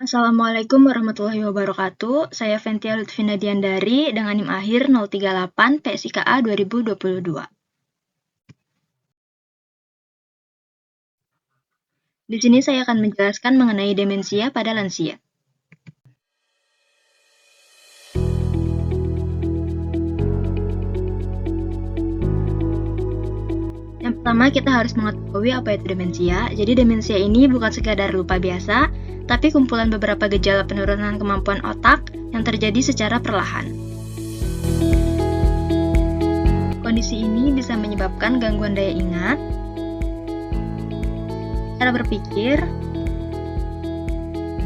Assalamualaikum warahmatullahi wabarakatuh. Saya Ventia Lutfina Diandari dengan NIM akhir 038 PSIKA 2022. Di sini saya akan menjelaskan mengenai demensia pada lansia. Yang pertama, kita harus mengetahui apa itu demensia. Jadi demensia ini bukan sekadar lupa biasa, tapi kumpulan beberapa gejala penurunan kemampuan otak yang terjadi secara perlahan. Kondisi ini bisa menyebabkan gangguan daya ingat, cara berpikir,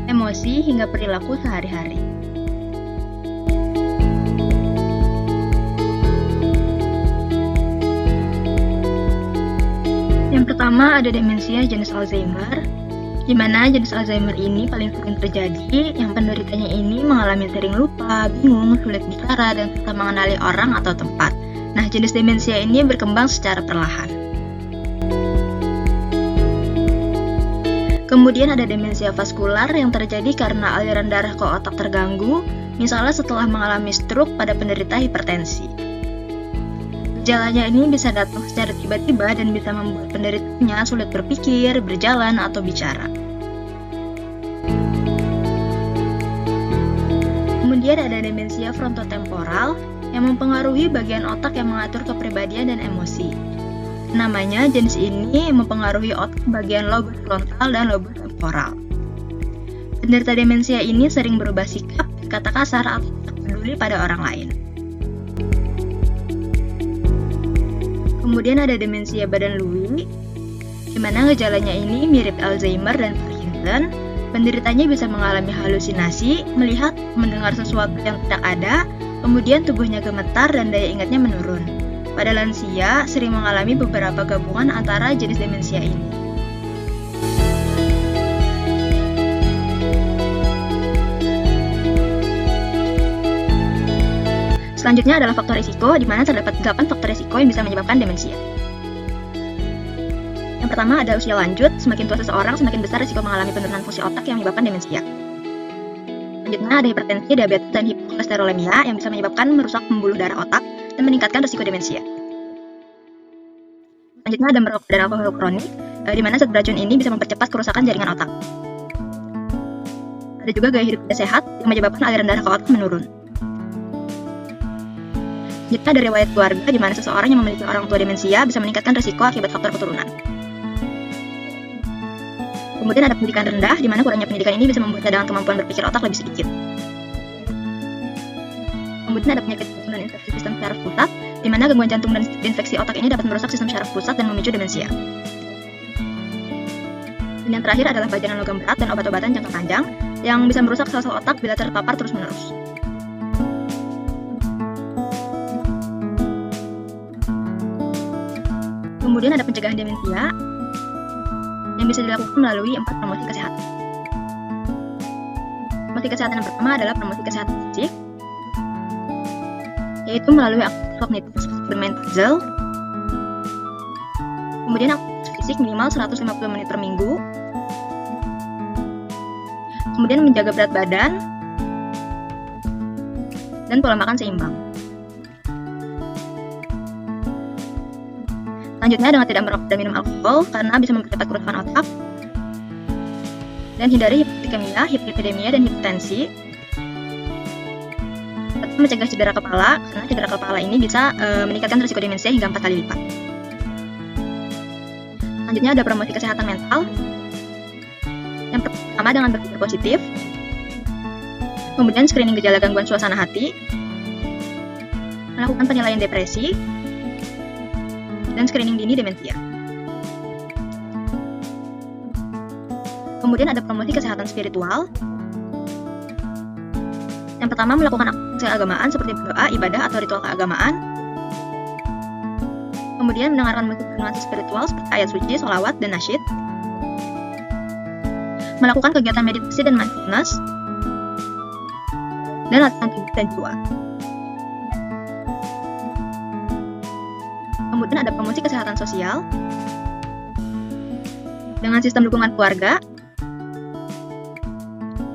emosi, hingga perilaku sehari-hari. Yang pertama ada demensia jenis Alzheimer, di mana jenis Alzheimer ini paling sering terjadi, yang penderitanya ini mengalami sering lupa, bingung, sulit bicara, dan susah mengenali orang atau tempat. Nah, jenis demensia ini berkembang secara perlahan. Kemudian ada demensia vaskular yang terjadi karena aliran darah ke otak terganggu, misalnya setelah mengalami stroke pada penderita hipertensi. Gejalanya ini bisa datang secara tiba-tiba dan bisa membuat penderitanya sulit berpikir, berjalan, atau bicara. Kemudian ada demensia frontotemporal yang mempengaruhi bagian otak yang mengatur kepribadian dan emosi. Namanya, jenis ini mempengaruhi otak bagian lobus frontal dan lobus temporal. Penderita demensia ini sering berubah sikap, kata kasar, atau tak peduli pada orang lain. Kemudian ada demensia badan Lewy, di mana gejalanya ini mirip Alzheimer dan Parkinson. Penderitanya bisa mengalami halusinasi, melihat, mendengar sesuatu yang tidak ada, kemudian tubuhnya gemetar dan daya ingatnya menurun. Pada lansia, sering mengalami beberapa gabungan antara jenis demensia ini. Selanjutnya adalah faktor risiko, di mana terdapat 8 faktor risiko yang bisa menyebabkan demensia. Yang pertama ada usia lanjut, semakin tua seseorang, semakin besar risiko mengalami penurunan fungsi otak yang menyebabkan demensia. Selanjutnya ada hipertensi, diabetes, dan hipokolesterolemia yang bisa menyebabkan merusak pembuluh darah otak dan meningkatkan risiko demensia. Selanjutnya ada merokok dan alkohol kronik, di mana zat beracun ini bisa mempercepat kerusakan jaringan otak. Ada juga gaya hidup tidak sehat yang menyebabkan aliran darah ke otak menurun. Selanjutnya ada riwayat keluarga, di mana seseorang yang memiliki orang tua demensia bisa meningkatkan risiko akibat faktor keturunan. Kemudian ada pendidikan rendah, di mana kurangnya pendidikan ini bisa membuat cadangan kemampuan berpikir otak lebih sedikit. Kemudian ada penyakit jantung dan infeksi sistem syaraf pusat, di mana gangguan jantung dan infeksi otak ini dapat merusak sistem syaraf pusat dan memicu demensia. Dan yang terakhir adalah pajanan logam berat dan obat-obatan jangka panjang, yang bisa merusak sel-sel otak bila terpapar terus-menerus. Kemudian ada pencegahan demensia yang bisa dilakukan melalui 4 promosi kesehatan. Promosi kesehatan yang pertama adalah promosi kesehatan fisik, yaitu melalui aktivitas kognitif seperti bermain puzzle. Kemudian aktivitas fisik minimal 150 menit per minggu. Kemudian menjaga berat badan dan pola makan seimbang. Selanjutnya dengan tidak merokok dan minum alkohol karena bisa mempercepat kerusakan otak. Dan hindari hipotikemia, hiperlipidemia, dan hipertensi. Serta mencegah cedera kepala, karena cedera kepala ini bisa meningkatkan risiko demensia hingga 4 kali lipat. Selanjutnya ada promosi kesehatan mental. Yang pertama dengan berpikir positif. Kemudian screening gejala gangguan suasana hati. Melakukan penilaian depresi. Dan screening dini demensia. Kemudian ada promosi kesehatan spiritual. Yang pertama melakukan aktivitas keagamaan seperti berdoa, ibadah, atau ritual keagamaan. Kemudian mendengarkan musik bernuansa spiritual seperti ayat suci, sholawat, dan nasyid. Melakukan kegiatan meditasi dan mindfulness. Dan latihan tubuh dan jiwa. Kemudian ada promosi kesehatan sosial dengan sistem dukungan keluarga,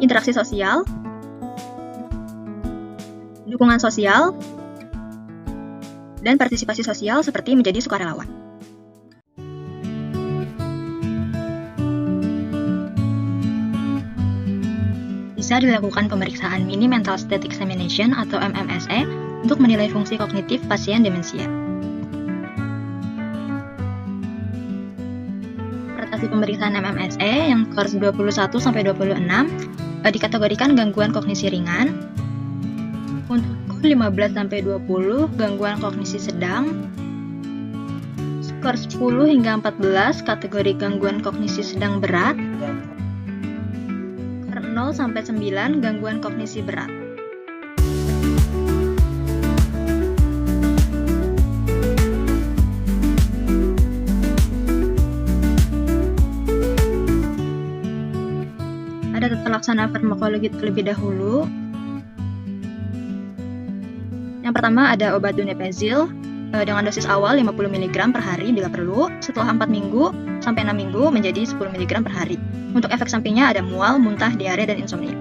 interaksi sosial, dukungan sosial, dan partisipasi sosial seperti menjadi sukarelawan. Bisa dilakukan pemeriksaan Mini Mental State Examination atau MMSE untuk menilai fungsi kognitif pasien demensia. Prestasi pemeriksaan MMSE yang skor 21-26 dikategorikan gangguan kognisi ringan, untuk skor 15-20 gangguan kognisi sedang, skor 10 hingga 14 kategori gangguan kognisi sedang berat, 0-9 gangguan kognisi berat. Ada tata laksana farmakologi terlebih dahulu. Yang pertama ada obat donepezil dengan dosis awal 50 mg per hari bila perlu, setelah 4 minggu sampai 6 minggu menjadi 10 mg per hari. Untuk efek sampingnya ada mual, muntah, diare, dan insomnia.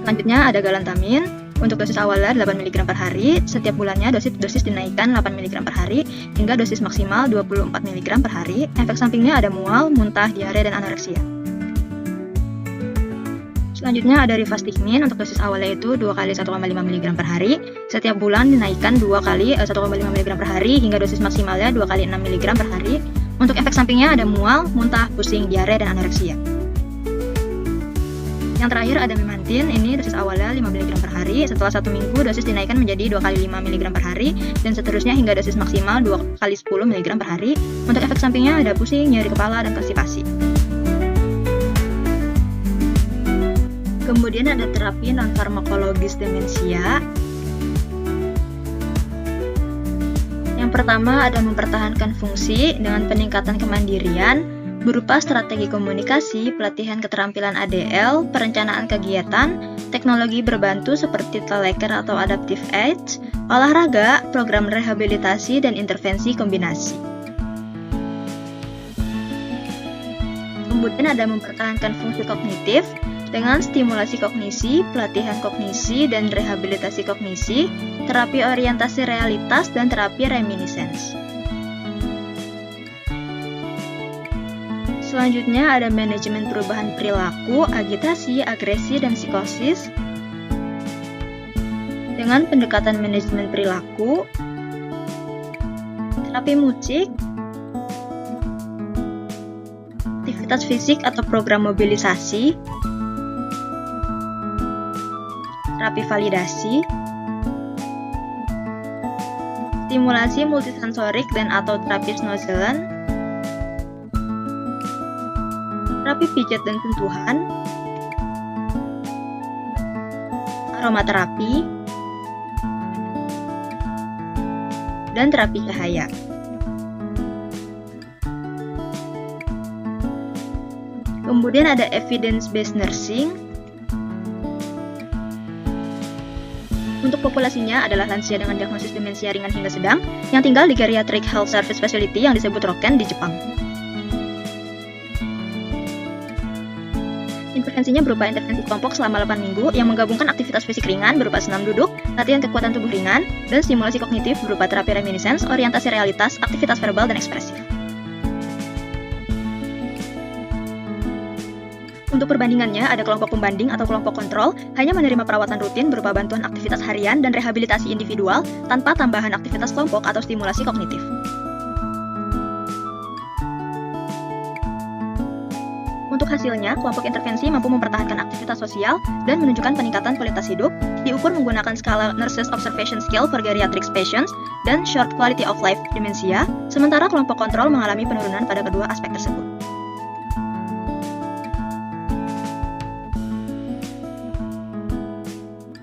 Selanjutnya ada galantamin. Untuk dosis awalnya 8 mg per hari, setiap bulannya dosis dinaikkan 8 mg per hari hingga dosis maksimal 24 mg per hari. Efek sampingnya ada mual, muntah, diare, dan anoreksia. Selanjutnya ada rivastigmin. Untuk dosis awalnya itu 2 kali 1,5 mg per hari. Setiap bulan dinaikkan 2 kali 1,5 mg per hari hingga dosis maksimalnya 2 kali 6 mg per hari. Untuk efek sampingnya ada mual, muntah, pusing, diare, dan anoreksia. Yang terakhir ada memantin. Ini dosis awalnya 5 mg per hari. Setelah 1 minggu dosis dinaikkan menjadi 2 kali 5 mg per hari dan seterusnya hingga dosis maksimal 2 kali 10 mg per hari. Untuk efek sampingnya ada pusing, nyeri kepala, dan konstipasi. Kemudian ada terapi non-farmakologis demensia. Yang pertama ada mempertahankan fungsi dengan peningkatan kemandirian berupa strategi komunikasi, pelatihan keterampilan ADL, perencanaan kegiatan, teknologi berbantu seperti teleker atau adaptive age, olahraga, program rehabilitasi, dan intervensi kombinasi. Kemudian ada mempertahankan fungsi kognitif dengan stimulasi kognisi, pelatihan kognisi, dan rehabilitasi kognisi, terapi orientasi realitas, dan terapi reminiscence. Selanjutnya ada manajemen perubahan perilaku, agitasi, agresi, dan psikosis dengan pendekatan manajemen perilaku, terapi musik, aktivitas fisik atau program mobilisasi, terapi validasi, stimulasi multisensorik dan atau terapi Snoezelen, terapi pijat dan sentuhan, aromaterapi, dan terapi cahaya. Kemudian ada evidence-based nursing. Untuk populasinya adalah lansia dengan diagnosis demensia ringan hingga sedang yang tinggal di Geriatric Health Service Facility yang disebut ROKEN di Jepang. Intervensinya berupa intervensi kelompok selama 8 minggu yang menggabungkan aktivitas fisik ringan berupa senam duduk, latihan kekuatan tubuh ringan, dan stimulasi kognitif berupa terapi reminiscence, orientasi realitas, aktivitas verbal, dan ekspresif. Untuk perbandingannya, ada kelompok pembanding atau kelompok kontrol hanya menerima perawatan rutin berupa bantuan aktivitas harian dan rehabilitasi individual tanpa tambahan aktivitas kelompok atau stimulasi kognitif. Untuk hasilnya, kelompok intervensi mampu mempertahankan aktivitas sosial dan menunjukkan peningkatan kualitas hidup, diukur menggunakan skala Nurses Observation Scale for Geriatric Patients dan Short Quality of Life Dementia, sementara kelompok kontrol mengalami penurunan pada kedua aspek tersebut.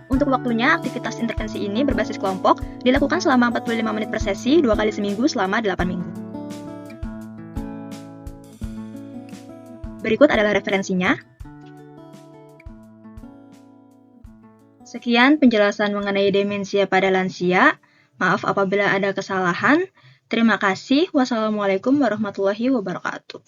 Untuk waktunya, aktivitas intervensi ini berbasis kelompok dilakukan selama 45 menit per sesi 2 kali seminggu selama 8 minggu. Berikut adalah referensinya. Sekian penjelasan mengenai demensia pada lansia. Maaf apabila ada kesalahan. Terima kasih. Wassalamualaikum warahmatullahi wabarakatuh.